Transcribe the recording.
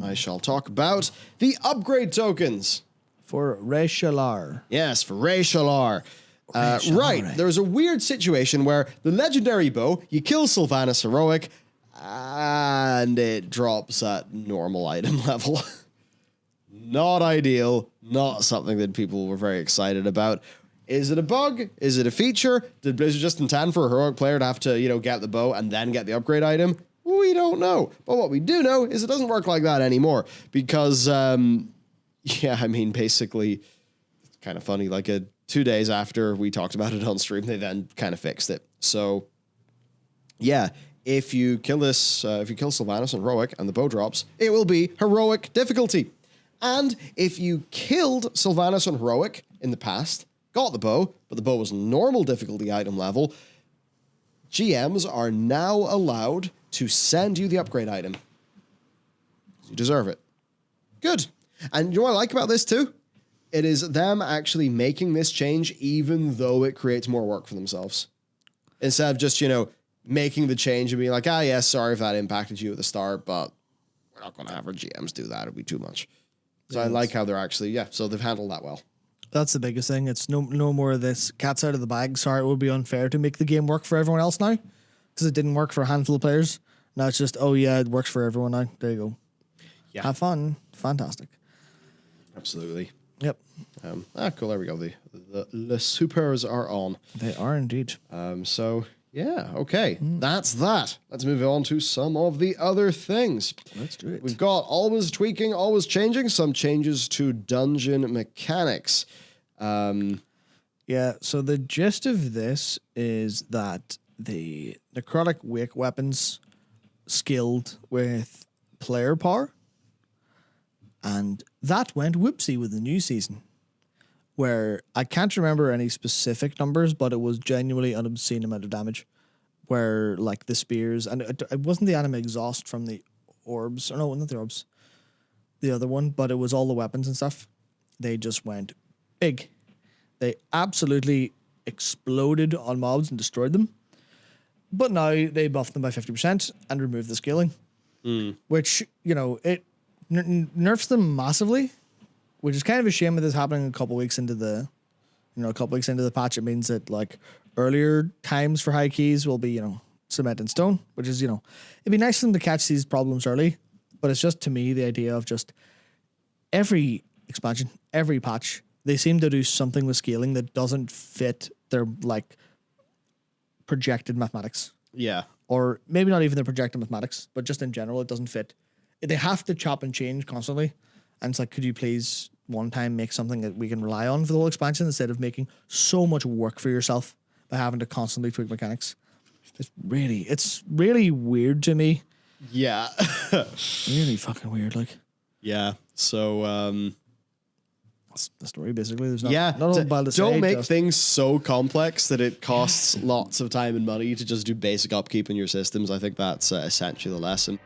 I shall talk about the upgrade tokens. For Bellular. Yes, for Bellular. Right, there's a weird situation where the legendary bow, you kill Sylvanas Heroic, and it drops at normal item level. Not ideal, not something that people were very excited about. Is it a bug? Is it a feature? Did Blizzard just intend for a heroic player to have to, get the bow and then get the upgrade item? We don't know. But what we do know is it doesn't work like that anymore because, basically, it's kind of funny. 2 days after we talked about it on stream, they then kind of fixed it. So, yeah, if you kill Sylvanas and Heroic and the bow drops, it will be heroic difficulty. And if you killed Sylvanas and Heroic in the past, got the bow, but the bow was normal difficulty item level, GMs are now allowed to send you the upgrade item. You deserve it. Good. And you know what I like about this too? It is them actually making this change even though it creates more work for themselves. Instead of just, making the change and being like, yes, sorry if that impacted you at the start, but we're not going to have our GMs do that. It'd be too much. So I like how they're actually, so they've handled that well. That's the biggest thing. It's no more of this cat's out of the bag. Sorry, it would be unfair to make the game work for everyone else now because it didn't work for a handful of players. Now it's just, it works for everyone now. There you go. Yeah. Have fun. Fantastic. Absolutely. Yep. Cool. There we go. The supers are on. They are indeed. Okay. That's that. Let's move on to some of the other things. Let's do it. We've got always tweaking, always changing, some changes to dungeon mechanics. So the gist of this is that the necrotic wake weapons skilled with player power, and that went whoopsie with the new season, where I can't remember any specific numbers, but it was genuinely an obscene amount of damage, where the spears, and it wasn't the anime exhaust from the orbs, or no, not the orbs, the other one, but it was all the weapons and stuff. They just went big. They absolutely exploded on mobs and destroyed them. But now they buffed them by 50% and removed the scaling, which, it nerfs them massively, which is kind of a shame that this happening a couple weeks into the patch. It means that earlier times for high keys will be, cement in stone, which is, it'd be nice for them to catch these problems early. But it's just, to me, the idea of just every expansion, every patch, they seem to do something with scaling that doesn't fit their projected mathematics. Yeah. Or maybe not even the projected mathematics, but just in general, it doesn't fit. They have to chop and change constantly. And it's could you please one time make something that we can rely on for the whole expansion instead of making so much work for yourself by having to constantly tweak mechanics? It's really weird to me. Yeah. Really fucking weird, Yeah. So, that's the story, basically. There's not a lot about to say. Don't make things so complex that it costs lots of time and money to just do basic upkeep in your systems. I think that's essentially the lesson.